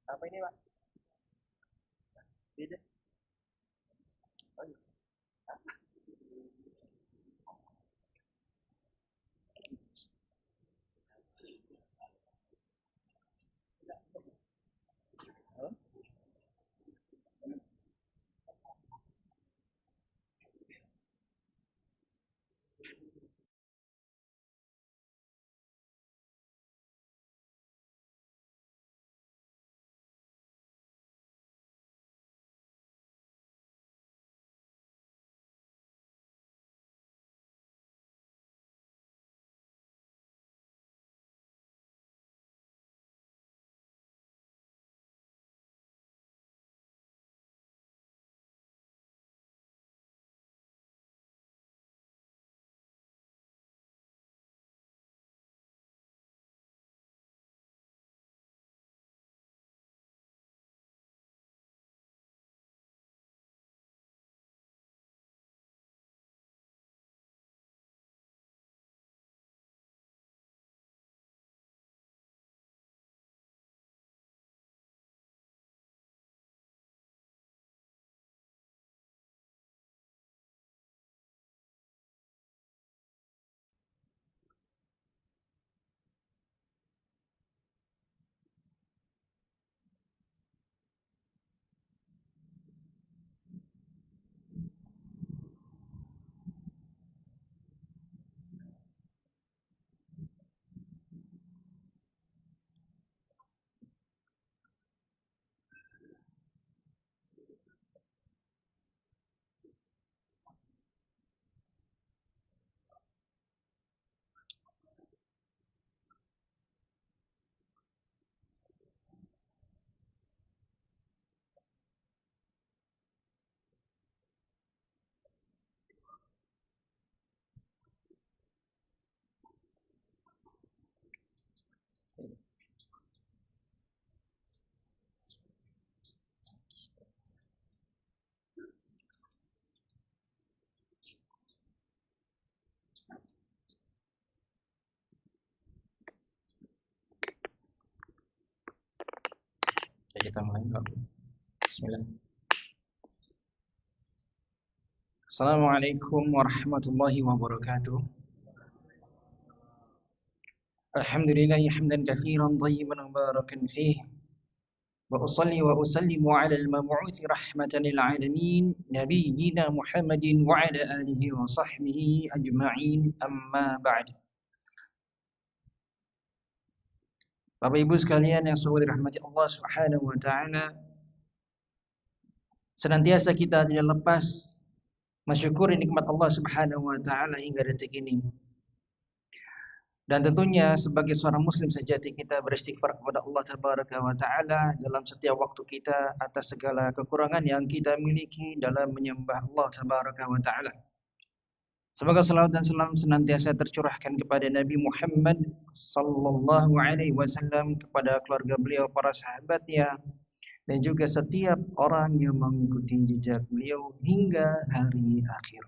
Apa ini, Pak? Beda. Oh, iya. Oh. Ya, kita mulai, Pak. Bismillah. Assalamualaikum warahmatullahi wabarakatuh. Alhamdulillah hamdan katsiran thayyiban mubarakan fihi. Wa usalli wa usallimu ala al-mab'uuts rahmatan lil 'alamin nabiyyina Muhammadin wa ala alihi wa sahbihi ajma'in, amma ba'd. Bapak Ibu sekalian yang sungguh dirahmati Allah Subhanahu wa taala, senantiasa kita tidak lepas mensyukuri nikmat Allah Subhanahu wa taala hingga detik ini. Dan tentunya sebagai seorang muslim sejati kita beristighfar kepada Allah Tabaraka wa taala dalam setiap waktu kita atas segala kekurangan yang kita miliki dalam menyembah Allah Tabaraka wa taala. Semoga salawat dan salam senantiasa tercurahkan kepada Nabi Muhammad sallallahu alaihi wasallam, kepada keluarga beliau, para sahabatnya, dan juga setiap orang yang mengikuti jejak beliau hingga hari akhir.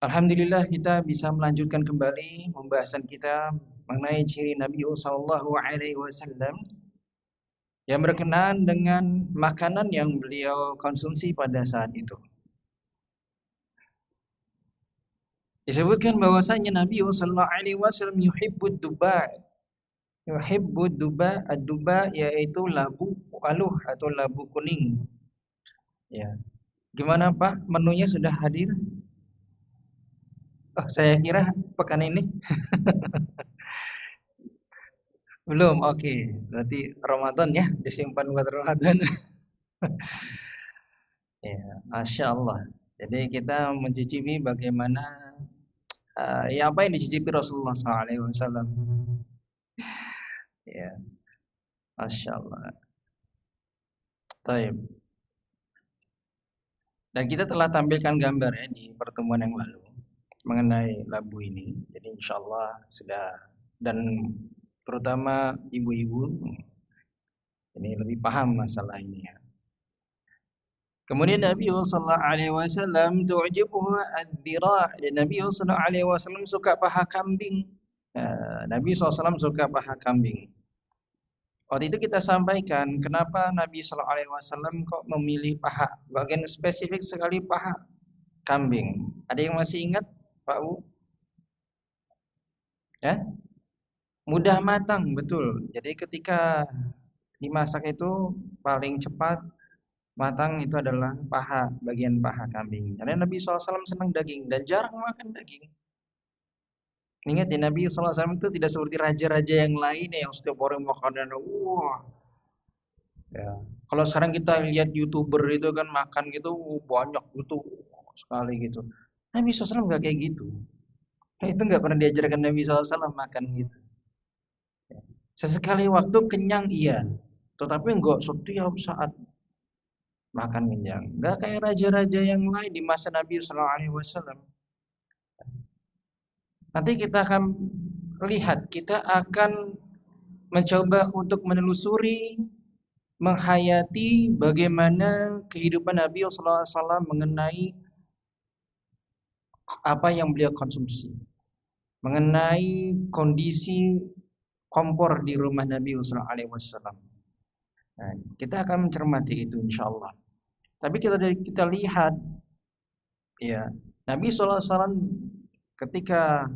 Alhamdulillah kita bisa melanjutkan kembali pembahasan kita mengenai ciri Nabi sallallahu alaihi wasallam yang berkenaan dengan makanan yang beliau konsumsi pada saat itu. Disebutkan bahwasanya Nabi sallallahu alaihi wasallam yuhibbud duba. Yuhibbud duba, ad-duba yaitu labu aluh atau labu kuning. Ya. Gimana Pak? Menunya sudah hadir? Oh, saya kira pekan ini belum. Oke, berarti Ramadan ya, disimpan buat Ramadan. Ya, Masya Allah. Jadi kita mencicipi bagaimana ya apa yang dicicipi Rasulullah SAW. Ya, Masya Allah. Taib. Dan kita telah tampilkan gambar ya di pertemuan yang lalu mengenai labu ini. Jadi insya Allah sudah, dan terutama ibu-ibu ini lebih paham masalah ini ya. Kemudian Nabi sallallahu alaihi wasallam tu'jibuhu ad-dhira'. Dan Nabi sallallahu alaihi wasallam suka paha kambing. Nabi SAW suka paha kambing. Waktu itu kita sampaikan kenapa Nabi sallallahu alaihi wasallam kok memilih paha, bagian spesifik sekali paha kambing. Ada yang masih ingat, Pak Bu? Ya? Mudah matang, betul. Jadi ketika dimasak itu paling cepat matang itu adalah paha, bagian paha kambing. Karena Nabi SAW senang daging dan jarang makan daging. Ingat ya, Nabi SAW itu tidak seperti raja-raja yang lain yang setiap orang makanan, wah. Ya. Kalau sekarang kita lihat YouTuber itu kan makan gitu, banyak gitu sekali gitu. Nabi SAW nggak kayak gitu. Itu nggak pernah diajarkan Nabi SAW makan gitu. Sesekali waktu kenyang iya, tetapi enggak setiap saat makan kenyang. Enggak kayak raja-raja yang lain di masa Nabi Sallallahu Alaihi Wasallam. Nanti kita akan lihat, kita akan mencoba untuk menelusuri, menghayati bagaimana kehidupan Nabi Sallallahu Alaihi Wasallam mengenai apa yang beliau konsumsi, mengenai kondisi kompor di rumah Nabi Sallallahu Alaihi Wasallam. Nah, kita akan mencermati itu insya Allah. Tapi kita lihat ya, Nabi SAW ketika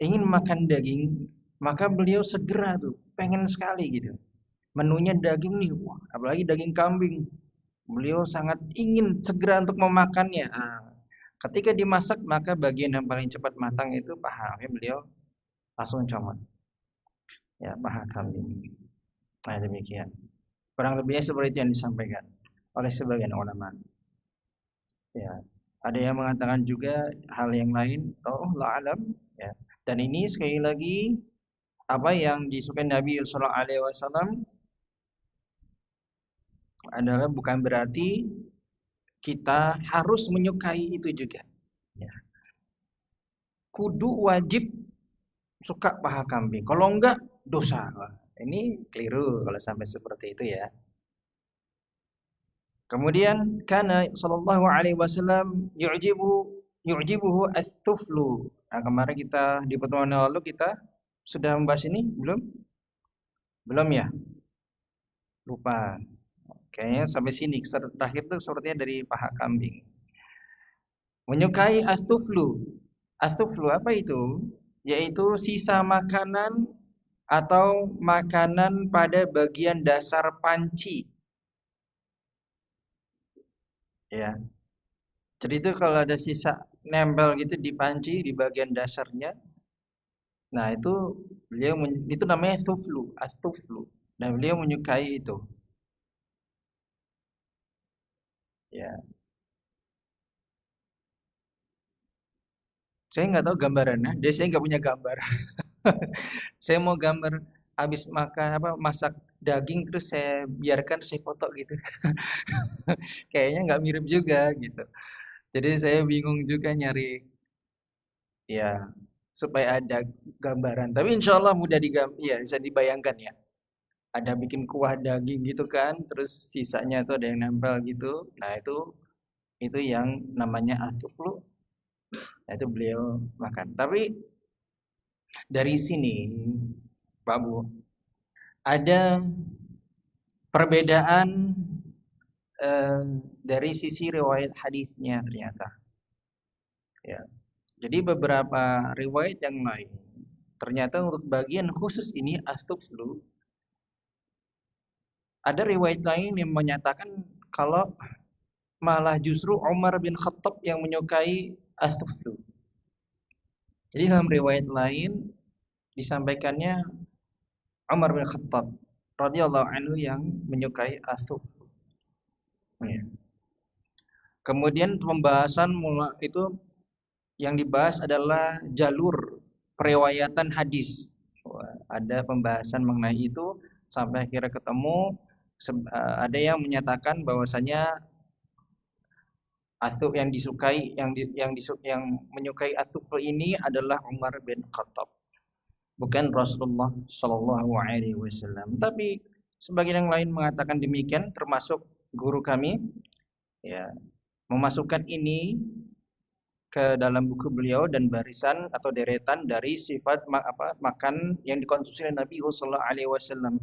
ingin makan daging, maka beliau segera tuh pengen sekali gitu. Menunya daging nih, wah, apalagi daging kambing. Beliau sangat ingin segera untuk memakannya. Ketika dimasak maka bagian yang paling cepat matang itu paha. Beliau langsung comot. Ya, paha kambing. Nah, demikian. Kurang lebihnya seperti itu yang disampaikan oleh sebagian ulama. Ya, ada yang mengatakan juga hal yang lain, Allah alam. Ya. Dan ini sekali lagi apa yang disukai Nabi Sallallahu Alaihi Wasallam adalah bukan berarti kita harus menyukai itu juga. Ya. Kudu wajib suka paha kambing. Kalau enggak dosa. Ini keliru kalau sampai seperti itu ya. Kemudian karena sallallahu alaihi wasallam yu'jibuhu ats-tsuflu. Nah, kemarin kita di pertemuan lalu kita sudah membahas ini belum? Belum ya? Lupa. Kayaknya sampai sini terakhir itu sepertinya dari paha kambing. Menyukai ats-tsuflu. Ats-tsuflu apa itu? Yaitu sisa makanan atau makanan pada bagian dasar panci. Ya. Jadi itu kalau ada sisa nempel gitu di panci di bagian dasarnya, nah itu itu namanya suflu, as-suflu. Dan beliau menyukai itu. Ya, saya nggak tahu gambarannya. Jadi saya nggak punya gambar. Saya mau gambar habis makan apa masak daging terus saya biarkan saya foto gitu. Kayaknya nggak mirip juga gitu. Jadi saya bingung juga nyari ya supaya ada gambaran. Tapi insya Allah mudah ya bisa dibayangkan ya. Ada bikin kuah daging gitu kan, terus sisanya tuh ada yang nempel gitu. Nah itu yang namanya asuflu. Nah, itu beliau makan. Tapi dari sini, Pak Bu, ada perbedaan dari sisi riwayat hadisnya ternyata. Ya. Jadi beberapa riwayat yang lain ternyata untuk bagian khusus ini asuflu ada riwayat lain yang menyatakan kalau malah justru Umar bin Khattab yang menyukai as-suflu. Jadi dalam riwayat lain disampaikannya Umar bin Khattab radhiyallahu anhu yang menyukai asuf. Ya. Kemudian pembahasan mula itu yang dibahas adalah jalur periwayatan hadis. Ada pembahasan mengenai itu sampai akhirnya ketemu ada yang menyatakan bahwasanya asuf yang disukai yang menyukai asuf ini adalah Umar bin Khattab, bukan Rasulullah Shallallahu Alaihi Wasallam. Tapi sebagian yang lain mengatakan demikian, termasuk guru kami, ya, memasukkan ini ke dalam buku beliau dan barisan atau deretan dari sifat makan yang dikonsumsi oleh Nabi Sallallahu Alaihi Wasallam.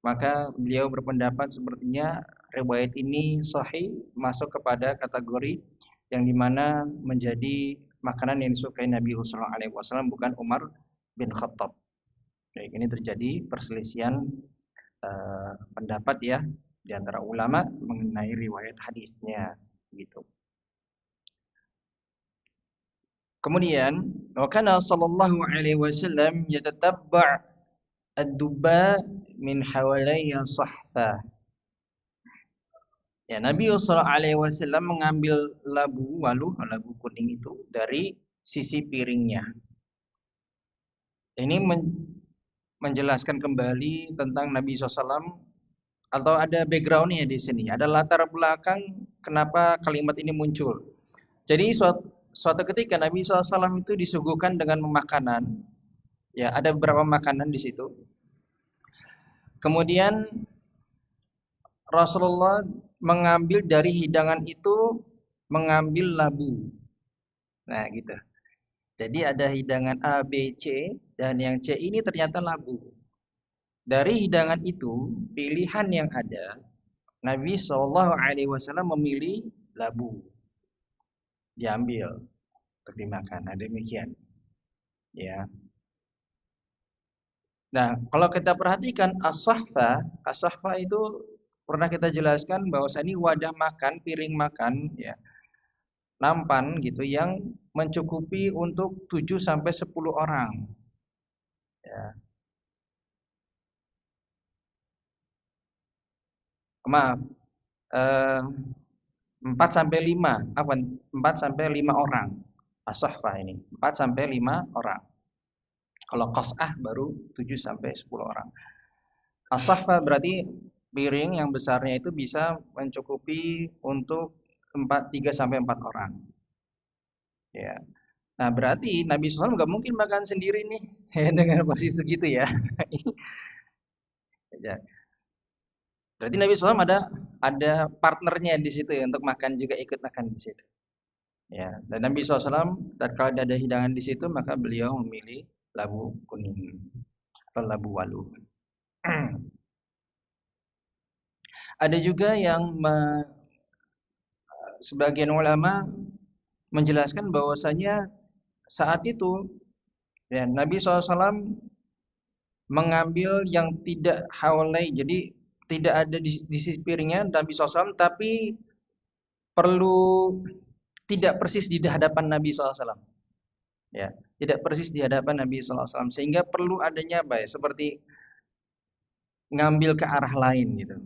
Maka beliau berpendapat sepertinya riwayat ini sahih, masuk kepada kategori yang dimana menjadi makanan yang disukai Nabi Sallallahu Alaihi Wasallam, bukan Umar bin Khattab. Baik, ini terjadi perselisihan pendapat ya di antara ulama mengenai riwayat hadisnya gitu. Kemudian, wa kana sallallahu alaihi wasallam yatatabba' ad-duba min hawalayya sahfa. Ya, Nabi sallallahu alaihi wasallam mengambil labu kuning itu dari sisi piringnya. Ini menjelaskan kembali tentang Nabi SAW, atau ada backgroundnya di sini, ada latar belakang kenapa kalimat ini muncul. Jadi suatu ketika Nabi SAW itu disuguhkan dengan makanan, ya ada beberapa makanan di situ. Kemudian Rasulullah mengambil dari hidangan itu, mengambil labu. Nah gitu. Jadi ada hidangan A, B, C, dan yang C ini ternyata labu. Dari hidangan itu, pilihan yang ada, Nabi SAW memilih labu, diambil untuk dimakan. Nah, demikian. Ya. Nah, kalau kita perhatikan as-sahfa itu pernah kita jelaskan bahwa ini wadah makan, piring makan, ya, nampan gitu yang mencukupi untuk 7 sampai 10 orang. Ya. Maaf, 4 sampai 5, 4 sampai 5 orang. As-sahfa ini 4 sampai 5 orang. Kalau qas'ah baru 7 sampai 10 orang. As-sahfa berarti piring yang besarnya itu bisa mencukupi untuk 3 sampai 4 orang. Ya. Nah, berarti Nabi SAW nggak mungkin makan sendiri nih dengan posisi segitu ya. Ya. Berarti Nabi SAW ada partnernya di situ ya, untuk makan juga, ikut makan di situ. Ya, dan Nabi SAW kalau ada hidangan di situ maka beliau memilih labu kuning atau labu walu. Ada juga yang sebagian ulama menjelaskan bahwasanya saat itu ya, Nabi SAW mengambil yang tidak hawalai, jadi tidak ada di sisi piringnya Nabi SAW, tapi perlu tidak persis di hadapan Nabi SAW. Ya, tidak persis di hadapan Nabi SAW, sehingga perlu adanya seperti ngambil ke arah lain gitu.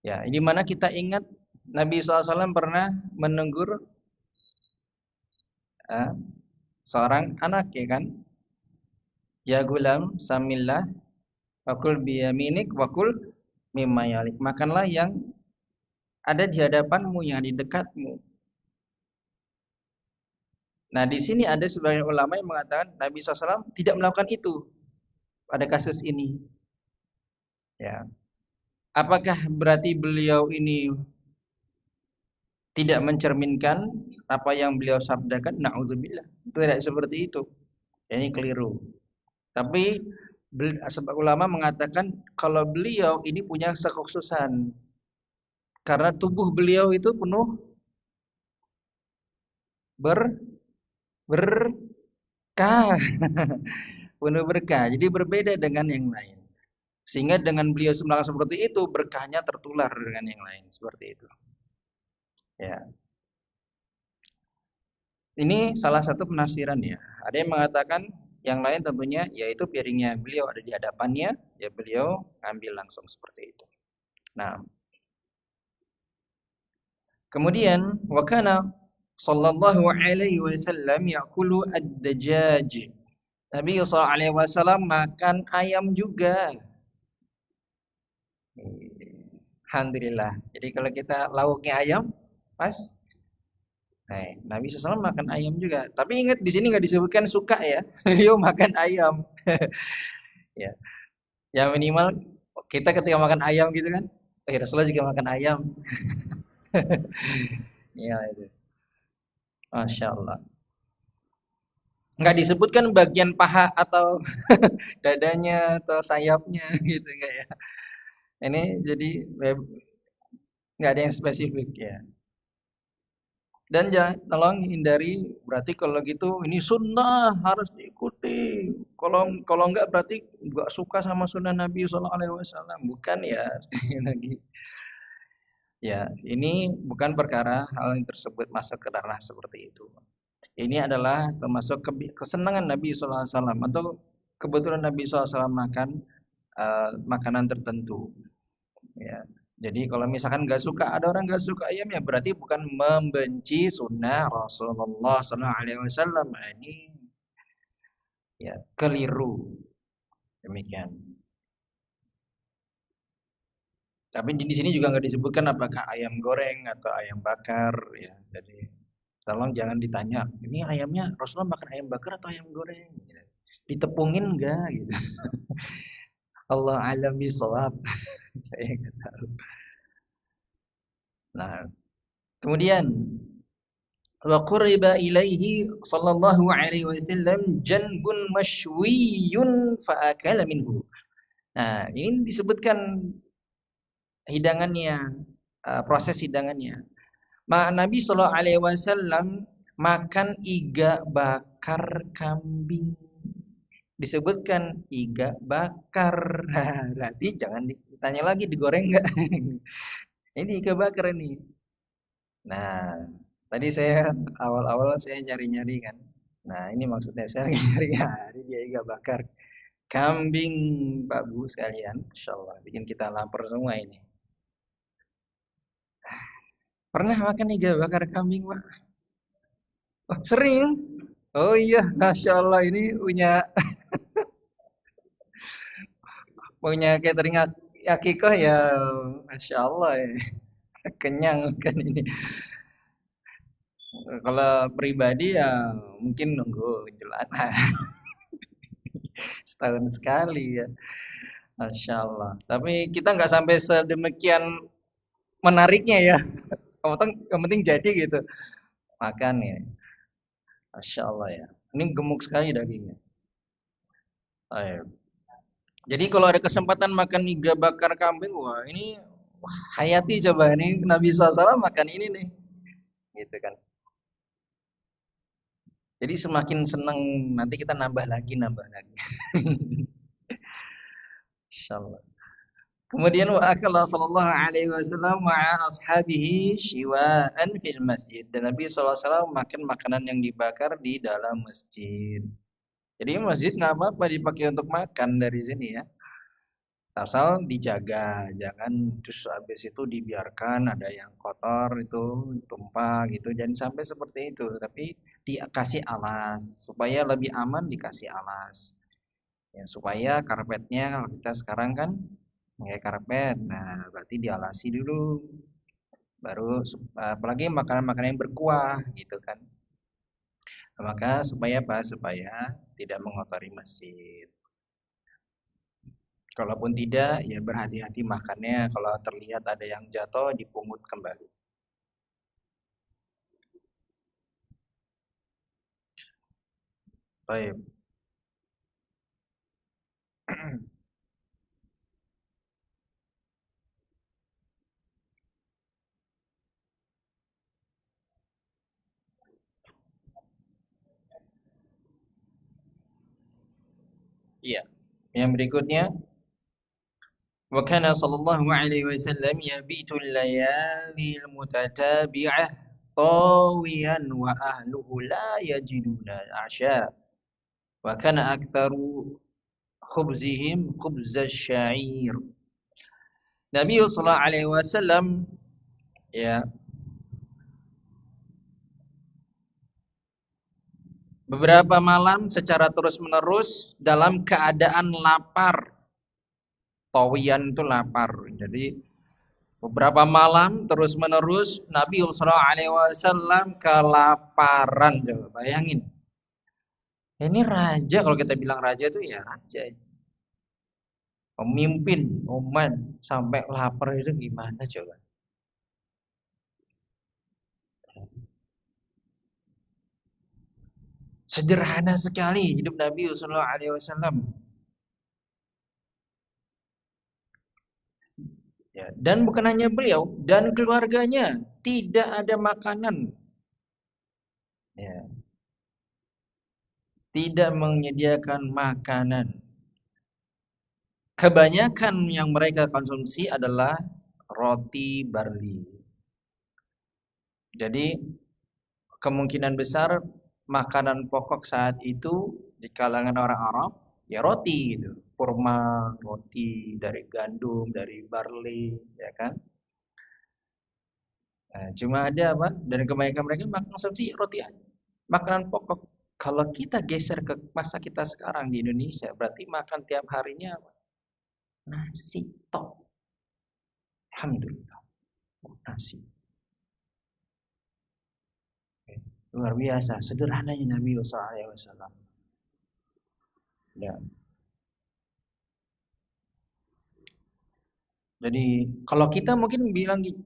Ya, ini mana kita ingat Nabi SAW pernah menegur seorang anak, ya kan? Ya gulam, samillah, wakul biyaminik, wakul mimma yalik. Makanlah yang ada di hadapanmu, yang di dekatmu. Nah, di sini ada sebagian ulama yang mengatakan Nabi SAW tidak melakukan itu pada kasus ini. Ya. Apakah berarti beliau ini tidak mencerminkan apa yang beliau sabdakan? Na'udzubillah. Tidak seperti itu. Ini keliru. Tapi sebab ulama mengatakan kalau beliau ini punya kekhususan karena tubuh beliau itu penuh berkah. Penuh berkah. Jadi berbeda dengan yang lain. Sehingga dengan beliau melakukan seperti itu, berkahnya tertular dengan yang lain, seperti itu. Ya. Ini salah satu penafsiran ya. Ada yang mengatakan yang lain tentunya yaitu piringnya beliau ada di hadapannya, ya beliau ambil langsung seperti itu. Nah, kemudian wa kana sallallahu alaihi wasallam yaqulu ad-dajaj. Nabi sallallahu alaihi wasallam makan ayam juga. Alhamdulillah. Jadi kalau kita lauknya ayam, pas. Nah, Nabi SAW makan ayam juga. Tapi ingat di sini nggak disebutkan suka ya. Beliau makan ayam. Ya, ya minimal kita ketika makan ayam gitu kan. Rasulullah juga makan ayam. Ya itu. Masya Allah. Nggak disebutkan bagian paha atau dadanya atau sayapnya gitu enggak ya. Ini jadi nggak ada yang spesifik ya. Dan jangan tolong hindari berarti kalau gitu ini sunnah harus diikuti. Kalau enggak berarti enggak suka sama sunnah Nabi Sallallahu Alaihi Wasallam. Bukan ya sekali lagi. Ya ini bukan perkara hal yang tersebut masuk ke ranah seperti itu. Ini adalah termasuk kesenangan Nabi Sallallahu Alaihi Wasallam atau kebetulan Nabi Sallallahu Alaihi Wasallam makan makanan tertentu. Ya. Jadi kalau misalkan nggak suka, ada orang nggak suka ayam ya berarti bukan membenci sunnah Rasulullah Sallallahu Alaihi Wasallam. Ini ya keliru demikian. Tapi di sini juga nggak disebutkan apakah ayam goreng atau ayam bakar ya. Jadi tolong jangan ditanya, ini ayamnya Rasulullah makan ayam bakar atau ayam goreng? Ya. Ditepungin enggak gitu. Allah alam bisawab. Saya nggak tahu. Nah, kemudian wa qurriba ilaihi sallallahu alaihi wasallam janbun mashwiyun fa akala minhu. Nah, ini disebutkan hidangannya, proses hidangannya. Nabi sallallahu alaihi wasallam makan iga bakar kambing. Disebutkan iga bakar. Nah, berarti jangan ditanya lagi digoreng enggak. Ini iga bakar ini. Nah, tadi saya awal-awal saya nyari-nyari kan. Nah, ini maksudnya saya lagi nyari hari dia iga bakar kambing Pak Bu sekalian. Insyaallah bikin kita lapar semua ini. Pernah makan iga bakar kambing, Pak? Oh, sering. Oh iya, Masya Allah ini punya catering akikoh ya, Masya Allah ya. Kenyang kan ini. Kalau pribadi ya mungkin nunggu Idul Adha setahun sekali ya. Masya Allah. Tapi kita nggak sampai sedemikian menariknya ya. Yang penting jadi gitu. Makan ya. Masya Allah ya. Ini gemuk sekali dagingnya. Ayo. Jadi kalau ada kesempatan makan iga bakar kambing, wah ini wah, hayati coba ini Nabi SAW makan ini nih. Gitu kan. Jadi semakin senang nanti kita nambah lagi, nambah lagi. Masya Allah. Kemudian wa akala sallallahu alaihi wasallam ma'a ashabihi shiwa'an fil masjid. Dan Nabi SAW makan makanan yang dibakar di dalam masjid. Jadi masjid nggak apa-apa dipakai untuk makan dari sini ya. Asal dijaga, jangan terus habis itu dibiarkan ada yang kotor itu tumpah gitu. Jangan sampai seperti itu, tapi dikasih alas supaya lebih aman dikasih alas. Ya, supaya karpetnya kalau kita sekarang kan pakai karpet. Nah, berarti dialasi dulu. Baru apalagi makanan-makanan yang berkuah gitu kan. Maka supaya apa? Supaya tidak mengotori masjid. Kalaupun tidak, ya berhati-hati makannya. Kalau terlihat ada yang jatuh, dipungut kembali. Baik. Iya. Yang berikutnya, wa kana sallallahu alaihi wasallam yabitu al-layali al-mutatabi'ah طاويا وأهله لا يجدون العشاء وكان أكثر خبزهم خبز الشعير. Nabi sallallahu alaihi wasallam ya beberapa malam secara terus-menerus dalam keadaan lapar. Tawiyan itu lapar. Jadi beberapa malam terus-menerus Nabi sallallahu alaihi wasallam kelaparan. Coba bayangin. Ini raja, kalau kita bilang raja itu ya raja. Pemimpin umat sampai lapar itu gimana coba? Sederhana sekali hidup Nabi sallallahu alaihi wasallam. Ya, dan bukan hanya beliau dan keluarganya tidak ada makanan. Ya, tidak menyediakan makanan. Kebanyakan yang mereka konsumsi adalah roti barli. Jadi kemungkinan besar makanan pokok saat itu di kalangan orang Arab ya roti gitu. Kurma, roti dari gandum, dari barley, ya kan? Nah, cuma ada apa? Dan kebanyakan mereka makan konsumsi roti aja. Makanan pokok. Kalau kita geser ke masa kita sekarang di Indonesia, berarti makan tiap harinya apa? Nasi tok. Alhamdulillah. Nasi. Luar biasa, sederhananya Nabi SAW. Ya. Jadi kalau kita mungkin bilang gitu,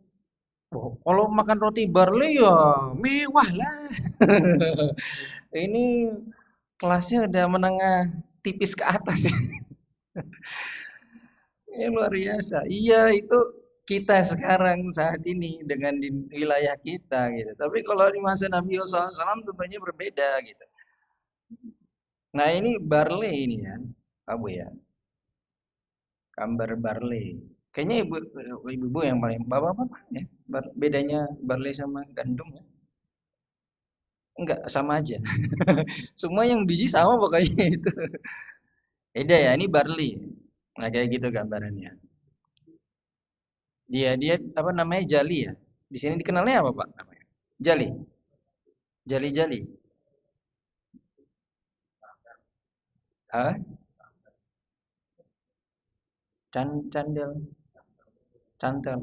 oh, kalau makan roti barley ya mewah lah. Ini kelasnya udah menengah tipis ke atas ya. Ini luar biasa. Iya itu kita sekarang saat ini dengan di wilayah kita gitu. Tapi kalau di masa Nabi SAW tentunya berbeda gitu. Nah ini barley ini ya, Abu ya, gambar barley. Kayaknya ibu-ibu yang paling bapak-bapak ya. Bedanya barley sama gandum ya? Enggak, sama aja. Semua yang biji sama pokoknya itu. Beda ya, ini barley. Nah kayak gitu gambarannya. Dia apa namanya jali ya. Di sini dikenalnya apa Pak namanya? Jali. Jali-jali. Ah, candel, cantel.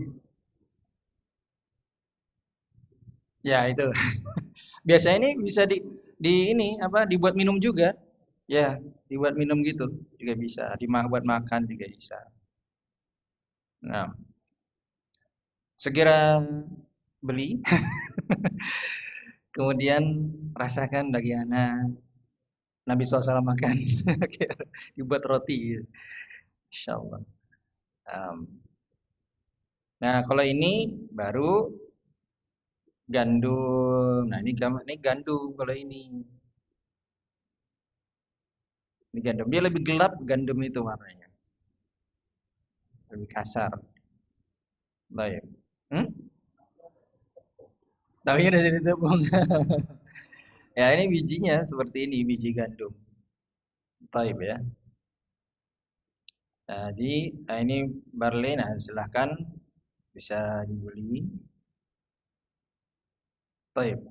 Ya itu. Biasanya ini bisa di ini apa dibuat minum juga. Ya, dibuat minum gitu juga bisa. Dibuat makan juga bisa. Nah, segera beli, kemudian rasakan bagaimana Nabi SAW makan. Dibuat roti. Insya Allah. Nah, kalau ini baru gandum. Nah, ini gandum kalau ini. Ini gandum. Dia lebih gelap gandum itu warnanya. Lebih kasar. Baik. Hmm? Tahunya dari tepung. Ya, ini bijinya seperti ini, biji gandum. Baik ya. Nah ini barley. Nah, silahkan bisa dibeli. Baik.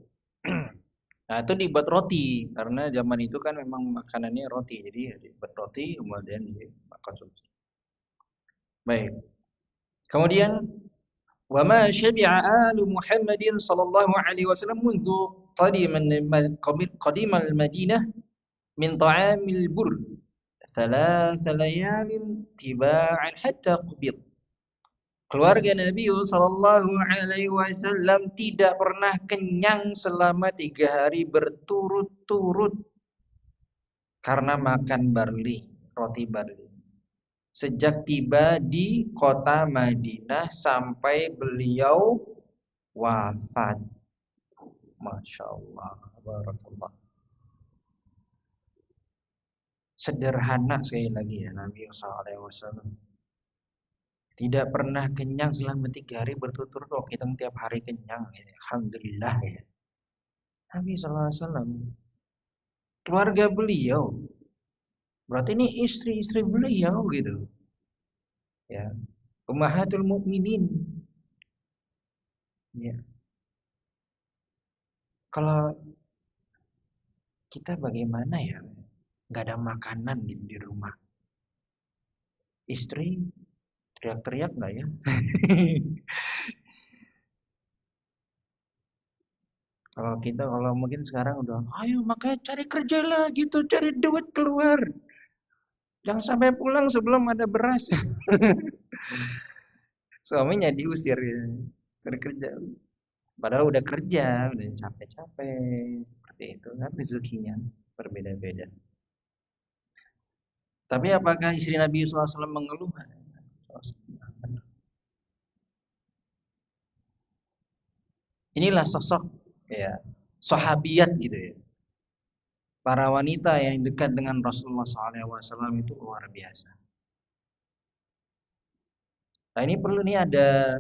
Nah, itu dibuat roti karena zaman itu kan memang makanannya roti. Jadi ya dibuat roti kemudian dikonsumsi. Baik. Kemudian wa ma syabi'a alu Muhammadin sallallahu alaihi wasallam منذ قديم المدينة من طعام البر ثلاث ليال تباعا حتى قبض. Keluarga Nabi sallallahu alaihi wasallam tidak pernah kenyang selama 3 hari berturut-turut karena makan barli, roti barli. Sejak tiba di kota Madinah sampai beliau wafat. Masya Allah, barakallah. Sederhana sekali lagi ya Nabi sallallahu alaihi wasallam. Tidak pernah kenyang selama 3 hari berturut-turut. Oh, kita tiap hari kenyang. Ya. Alhamdulillah ya. Nabi SAW. Keluarga beliau. Berarti ini istri-istri beliau gitu. Ya. Ummahatul mukminin. Ya. Kalau kita bagaimana ya? Gak ada makanan gitu di rumah. Istri teriak-teriak nggak ya? Kalau mungkin sekarang udah, ayo makanya cari kerja lah gitu, cari duit keluar. Jangan sampai pulang sebelum ada beras. Suaminya diusir ya. Cari kerja. Padahal udah kerja, udah capek-capek. Seperti itu kan rezekinya berbeda-beda. Tapi apakah istri Nabi SAW mengeluh? Inilah sosok ya sahabiyat gitu ya. Para wanita yang dekat dengan Rasulullah SAW itu luar biasa. Nah ini perlu nih ada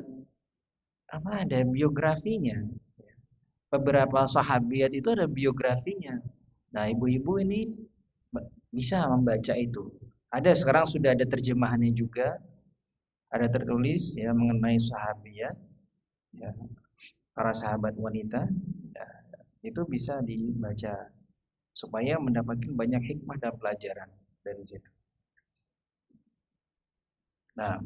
apa? Ada biografinya. Beberapa sahabiat itu ada biografinya. Nah ibu-ibu ini bisa membaca itu. Ada sekarang sudah ada terjemahannya juga. Ada tertulis ya mengenai sahabiat, ya, para sahabat wanita. Ya, itu bisa dibaca supaya mendapatkan banyak hikmah dan pelajaran dari situ. Nah,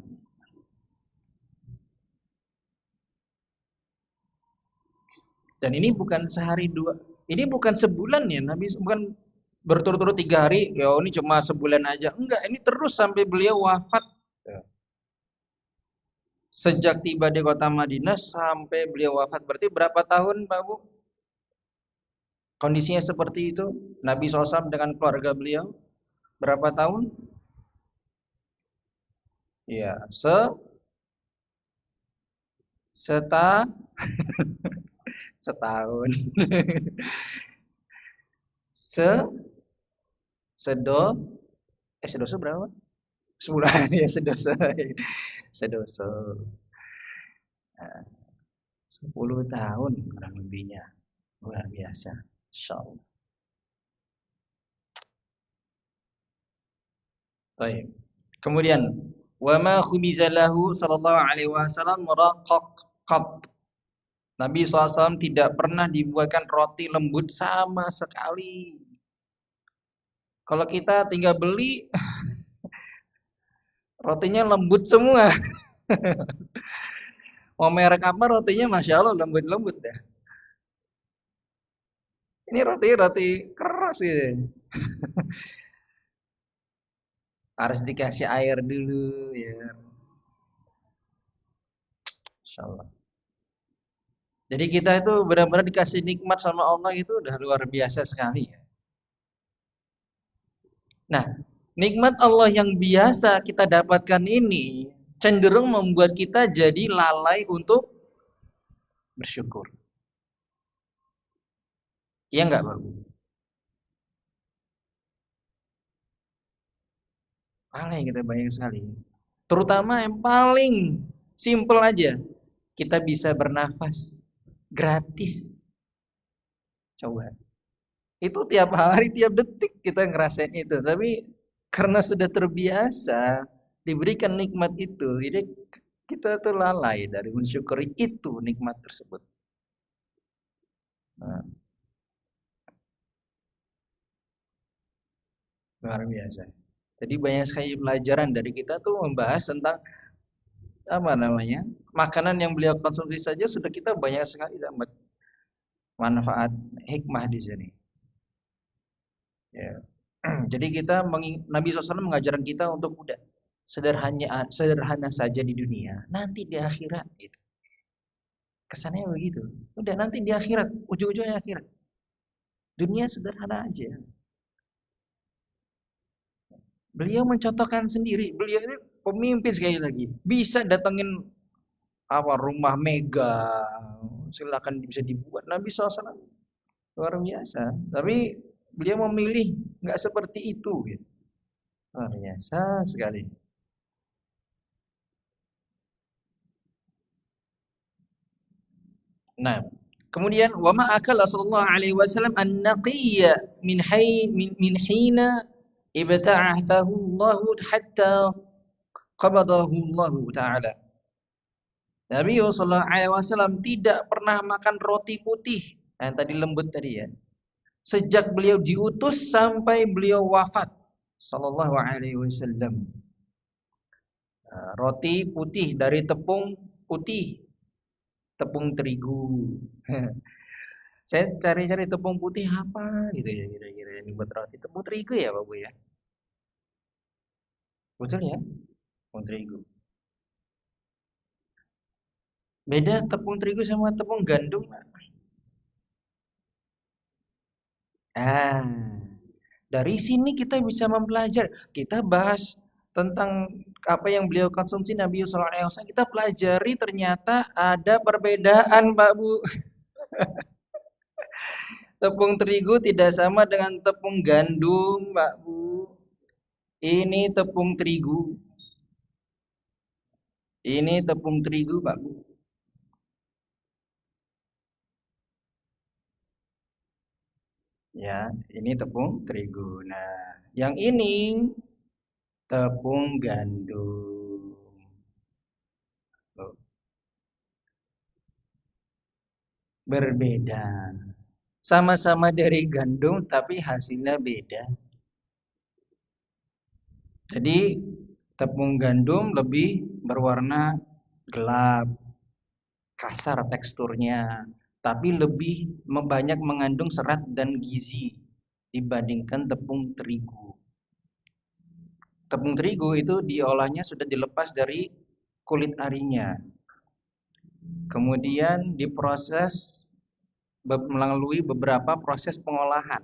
dan ini bukan sehari dua, ini bukan sebulan ya, Nabi bukan berturut-turut 3 hari, ya ini cuma sebulan aja. Enggak, ini terus sampai beliau wafat. Sejak tiba di kota Madinah sampai beliau wafat. Berarti berapa tahun, Pak Bu? Kondisinya seperti itu. Nabi SAW dengan keluarga beliau. Berapa tahun? Ya, seta setahun. Se sedo sedoso berapa? Sebulan ya sedoso. Sedoso. Nah, 10 tahun kurang lebihnya. Luar biasa. Insyaallah. Baik. Kemudian wa ma khumizalahu sallallahu alaihi wasallam muraqaq. Nabi SAW tidak pernah dibuatkan roti lembut sama sekali. Kalau kita tinggal beli rotinya lembut semua. Mau merek apa rotinya Masya Allah lembut-lembut dah. Ini roti keras gitu. Harus dikasih air dulu ya. Insya Allah. Jadi kita itu benar-benar dikasih nikmat sama Allah itu udah luar biasa sekali ya. Nah, nikmat Allah yang biasa kita dapatkan ini cenderung membuat kita jadi lalai untuk bersyukur. Iya enggak, Pak? Lalai kita banyak sekali. Terutama yang paling simple aja. Kita bisa bernafas gratis. Coba. Itu tiap hari, tiap detik kita ngerasain itu. Tapi karena sudah terbiasa diberikan nikmat itu, jadi kita tuh lalai dari mensyukuri itu nikmat tersebut. Nah, luar biasa. Jadi banyak sekali pelajaran dari kita tuh membahas tentang apa namanya makanan yang beliau konsumsi saja sudah kita banyak sekali dapat manfaat hikmah di sini. Ya. Jadi Nabi SAW mengajarkan kita untuk udah sederhana saja di dunia, nanti di akhirat gitu. Kesannya begitu. Udah nanti di akhirat, ujung-ujungnya akhirat. Dunia sederhana aja. Beliau mencontohkan sendiri, beliau ini pemimpin sekali lagi. Bisa datengin apa rumah mega, silakan bisa dibuat. Nabi SAW luar biasa. Tapi beliau memilih nggak seperti itu. Gitu. Luar biasa sekali. Nah, kemudian wa ma akala sallallahu alaihi wasallam an-naqiyya min hina ibta'athahu Allah hatta qabadahu Allah taala. Nabi sallallahu alaihi wasallam tidak pernah makan roti putih. Nah, yang tadi lembut tadi ya. Sejak beliau diutus sampai beliau wafat sallallahu alaihi wasallam. Roti putih dari tepung putih, tepung terigu. Saya cari-cari tepung putih apa gitu ya kira-kira ini buat roti. Tepung terigu ya Pak Bu ya? Betul ya? Tepung terigu. Beda tepung terigu sama tepung gandum. Ah, dari sini kita bisa mempelajari. Kita bahas tentang apa yang beliau konsumsi Nabi sallallahu alaihi wasallam. Kita pelajari ternyata ada perbedaan Pak Bu. Tepung terigu tidak sama dengan tepung gandum, Pak Bu. Ini tepung terigu. Ini tepung terigu, Pak Bu. Ya, ini tepung terigu. Nah, yang ini tepung gandum. Loh, berbeda. Sama-sama dari gandum tapi hasilnya beda. Jadi tepung gandum lebih berwarna gelap, kasar teksturnya, tapi lebih banyak mengandung serat dan gizi dibandingkan tepung terigu. Tepung terigu itu diolahnya sudah dilepas dari kulit arinya. Kemudian diproses melalui beberapa proses pengolahan.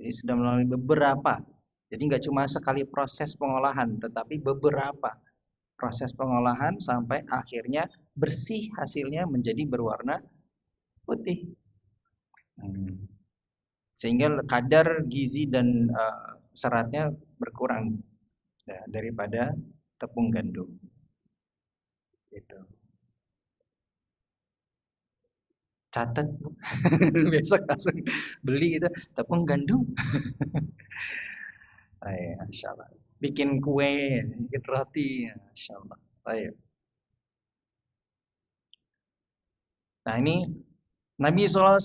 Jadi sudah melalui beberapa. Jadi nggak cuma sekali proses pengolahan, tetapi beberapa proses pengolahan sampai akhirnya bersih hasilnya menjadi berwarna putih. Sehingga kadar gizi dan seratnya berkurang ya, daripada tepung gandum. Itu. Catat besok langsung beli itu tepung gandum. Ayo, Masya Allah. Bikin kue, bikin roti, Masya Allah. Ayo. Nah ini Nabi SAW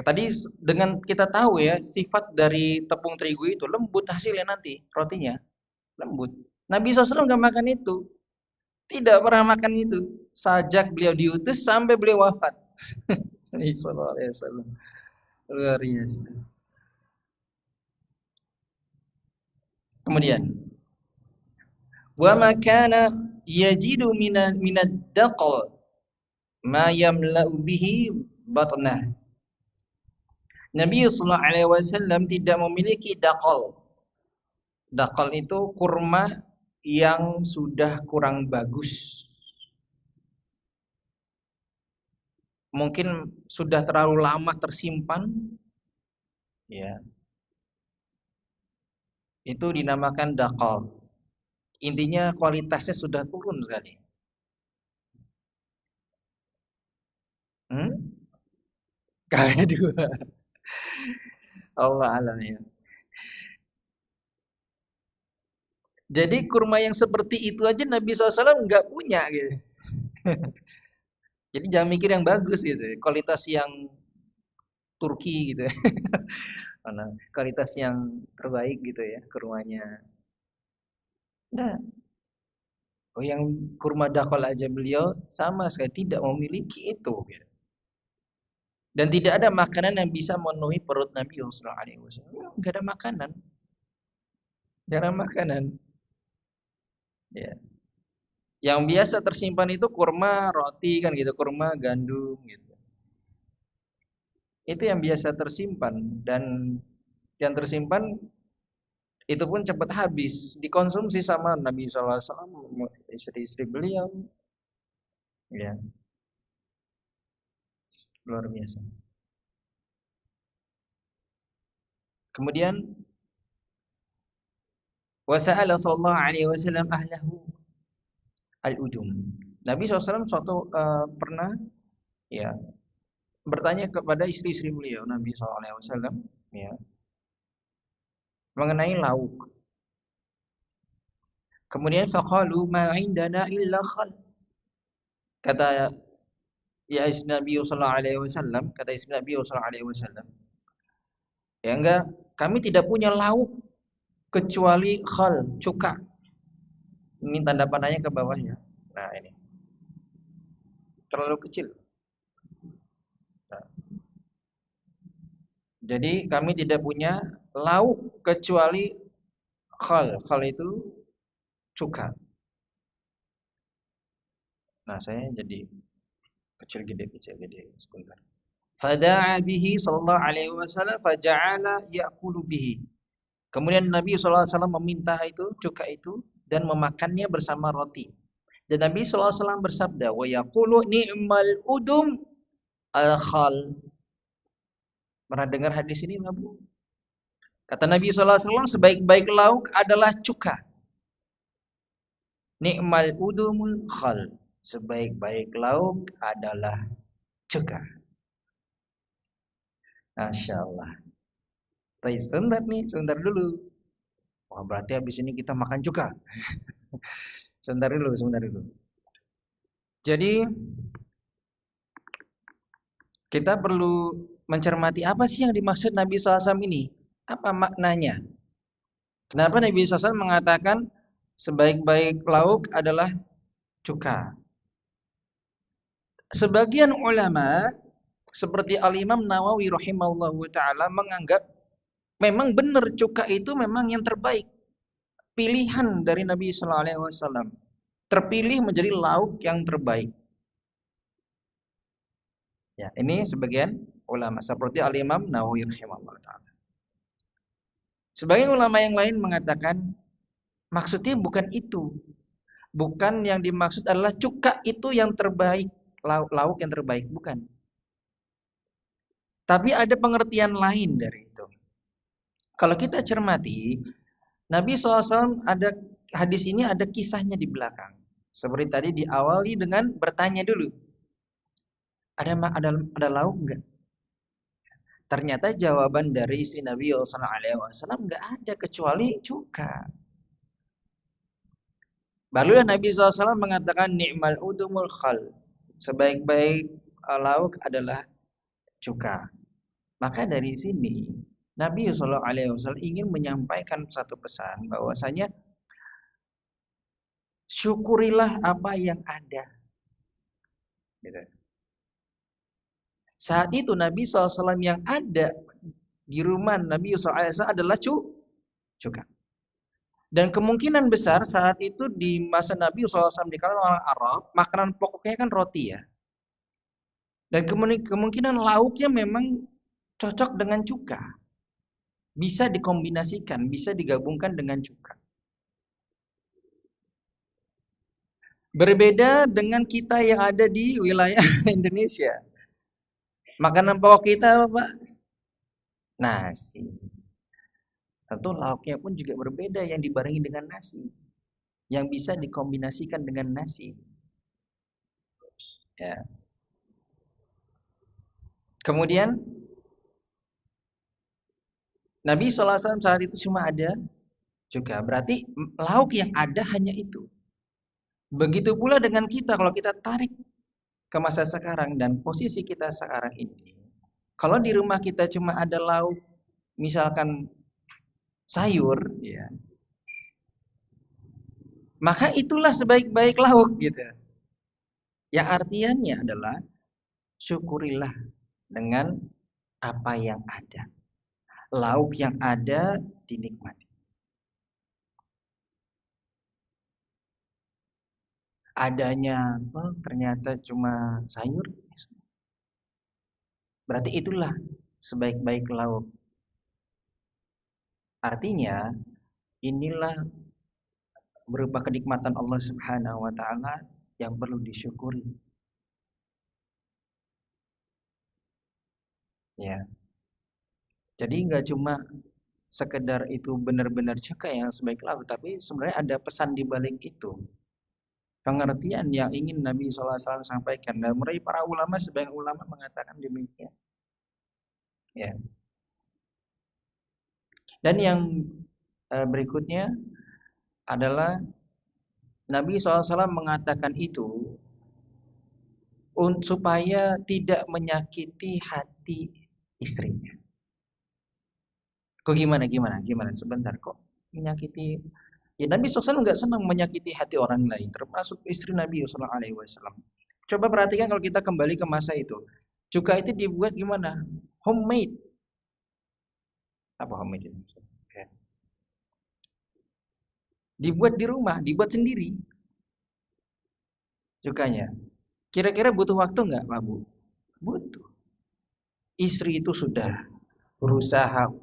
tadi dengan kita tahu ya sifat dari tepung terigu itu lembut hasilnya nanti rotinya lembut. Nabi SAW nggak makan itu, tidak pernah makan itu sejak beliau diutus sampai beliau wafat. Nabi SAW luar biasa. Kemudian wa makana yajidu minad daqal ma yamla'u bihi batnah. Nabi sallallahu alaihi wasallam tidak memiliki daqal. Daqal itu kurma yang sudah kurang bagus. Mungkin sudah terlalu lama tersimpan. Ya. Itu dinamakan daqal. Intinya kualitasnya sudah turun sekali. Kali dua. Allah alam ya. Jadi kurma yang seperti itu aja Nabi SAW nggak punya gitu. Jadi jangan mikir yang bagus gitu, kualitas yang Turki gitu, mana kualitas yang terbaik gitu ya kurmanya. Nah, oh yang kurma dakol aja beliau sama sekali tidak memiliki itu. Gitu. Dan tidak ada makanan yang bisa memenuhi perut Nabi Sallallahu Alaihi Wasallam. Nggak ada makanan, jarang makanan. Ya. Yang biasa tersimpan itu kurma roti kan gitu, kurma gandum gitu. Itu yang biasa tersimpan dan yang tersimpan itu pun cepat habis, dikonsumsi sama Nabi Sallallahu Alaihi Wasallam, istri-istri beliau. Ya, luar biasa. Kemudian wasa'ala sallallahu alaihi wasallam ahlahu al-ujum. Nabi SAW suatu pernah ya, bertanya kepada istri-istri beliau Nabi SAW, ya, mengenai lauk. Kemudian faqalu ma indana illa khal. Kata ya istri Nabi sallallahu alaihi wasallam, kata istri Nabi sallallahu alaihi wasallam, ya enggak, kami tidak punya lauk kecuali khal, cuka. Ini tanda panahnya ke bawah ya. Nah, ini terlalu kecil. Nah, jadi kami tidak punya lauk kecuali khal. Khal itu cuka. Nah, saya jadi kecil gede sebentar. Fada'a bihi sallallahu alaihi wasallam faja'ala ya'kulu bihi. Kemudian Nabi sallallahu alaihi wasallam meminta itu cuka itu dan memakannya bersama roti. Dan Nabi sallallahu alaihi wasallam bersabda, "Wa yaqulu ni'mal udum al-khal." Pernah dengar hadis ini, Bu? Kata Nabi sallallahu alaihi wasallam, sebaik-baik lauk adalah cuka. Ni'mal udumul khal. Sebaik-baik lauk adalah cuka. Masya Allah. Tapi sebentar dulu. Wah, berarti habis ini kita makan cuka. Sebentar dulu. Jadi kita perlu mencermati apa sih yang dimaksud Nabi SAW ini? Apa maknanya? Kenapa Nabi SAW mengatakan sebaik-baik lauk adalah cuka? Sebagian ulama seperti Al-Imam Nawawi rahimahullahu taala menganggap memang benar cuka itu memang yang terbaik. Pilihan dari Nabi sallallahu alaihi wasallam. Terpilih menjadi lauk yang terbaik. Ya, ini sebagian ulama seperti Al-Imam Nawawi rahimahullahu taala. Sebagian ulama yang lain mengatakan maksudnya bukan itu. Bukan yang dimaksud adalah cuka itu yang terbaik, lauk yang terbaik, bukan. Tapi ada pengertian lain dari itu. Kalau kita cermati, Nabi SAW ada hadis ini ada kisahnya di belakang. Seperti tadi diawali dengan bertanya dulu. Ada lauk enggak? Ternyata jawaban dari istri Nabi SAW enggak ada kecuali cuka. Barulah Nabi SAW mengatakan ni'mal udumul khal. Sebaik-baik lauk adalah cuka. Maka dari sini Nabi SAW ingin menyampaikan satu pesan bahwasanya syukurilah apa yang ada. Gitu. Saat itu Nabi SAW yang ada di rumah Nabi SAW adalah cuka. Dan kemungkinan besar saat itu di masa Nabi SAW di kalangan orang Arab, makanan pokoknya kan roti ya. Dan kemungkinan lauknya memang cocok dengan cuka. Bisa dikombinasikan, bisa digabungkan dengan cuka. Berbeda dengan kita yang ada di wilayah Indonesia. Makanan pokok kita apa, Pak? Nasi. Tentu lauknya pun juga berbeda yang dibarengi dengan nasi. Yang bisa dikombinasikan dengan nasi. Ya. Kemudian Nabi SAW saat itu cuma ada juga. Berarti lauk yang ada hanya itu. Begitu pula dengan kita, kalau kita tarik ke masa sekarang dan posisi kita sekarang ini. Kalau di rumah kita cuma ada lauk, misalkan sayur, ya, maka itulah sebaik-baik lauk gitu. Yang artinya adalah syukurilah dengan apa yang ada. Lauk yang ada dinikmati. Adanya ternyata cuma sayur, berarti itulah sebaik-baik lauk. Artinya inilah berupa kenikmatan Allah Subhanahu wa taala yang perlu disyukuri. Ya. Jadi nggak cuma sekedar itu benar-benar cuka yang sebaik lauk, tapi sebenarnya ada pesan di balik itu. pengertian yang ingin Nabi SAW sampaikan. Dan mulai para ulama, sebagian ulama mengatakan demikian. Ya. Dan yang berikutnya adalah Nabi SAW mengatakan itu supaya tidak menyakiti hati istrinya. Kok gimana? Sebentar, kok menyakiti? Ya Nabi SAW nggak senang menyakiti hati orang lain, termasuk istri Nabi SAW. Coba perhatikan kalau kita kembali ke masa itu. Cuka itu dibuat gimana? Homemade. Apa homemade itu? Dibuat di rumah, dibuat sendiri. Cukanya. Kira-kira butuh waktu nggak, Pak Bu? Butuh. Istri itu sudah berusaha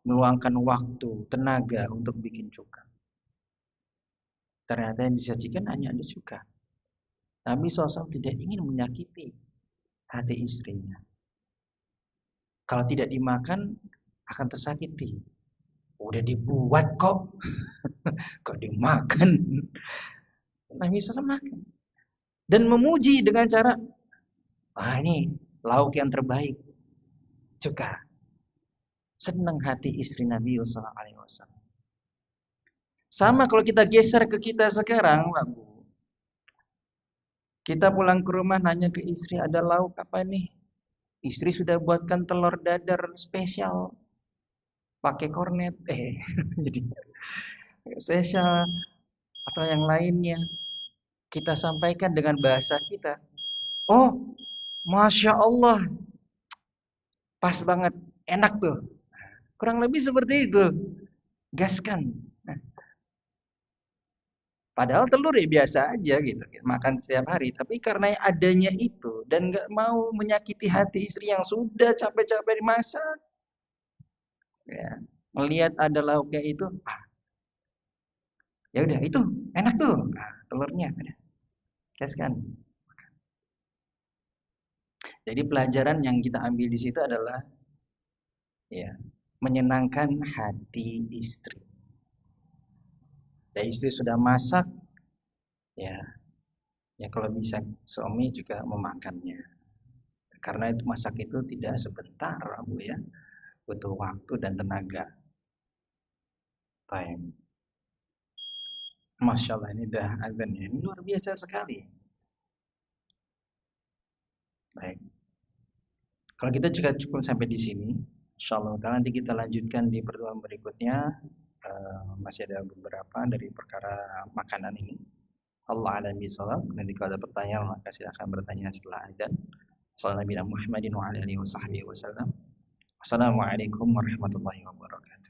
meluangkan waktu, tenaga untuk bikin cuka. Ternyata yang disajikan hanya ada cuka. Nabi SAW tidak ingin menyakiti hati istrinya. Kalau tidak dimakan akan tersakiti. Udah dibuat kok, kok dimakan. Nabi SAW makan. Dan memuji dengan cara, ini lauk yang terbaik, cuka. Senang hati istri Nabi SAW. Sama kalau kita geser ke kita sekarang, Pak Bu. Kita pulang ke rumah nanya ke istri, ada lauk apa nih? Istri sudah buatkan telur dadar spesial. Pakai kornet. Jadi spesial. Atau yang lainnya. Kita sampaikan dengan bahasa kita. Oh, Masya Allah. Pas banget. Enak tuh. Kurang lebih seperti itu. Gaskan. Padahal telur ya biasa aja gitu, makan setiap hari. Tapi karena adanya itu dan nggak mau menyakiti hati istri yang sudah capek-capek dimasak, ya, melihat ada lauknya itu, ya udah itu enak tuh, telurnya, kasihkan. Jadi pelajaran yang kita ambil di situ adalah, ya, menyenangkan hati istri. Dan istri sudah masak, ya kalau bisa suami juga memakannya. Karena itu masak itu tidak sebentar, Bu ya. Butuh waktu dan tenaga. Time. Masya Allah, ini dah azan ya. Ini luar biasa sekali. Baik. Kalau kita juga cukup sampai di sini, insyaallah nanti kita lanjutkan di pertemuan berikutnya. Masih ada beberapa dari perkara makanan ini. Allah a'lam bishawab. Nanti kalau ada pertanyaan maka silakan bertanya setelah azan. Sallallahu Muhammadin wa alihi wasallam. Wassalamualaikum warahmatullahi wabarakatuh.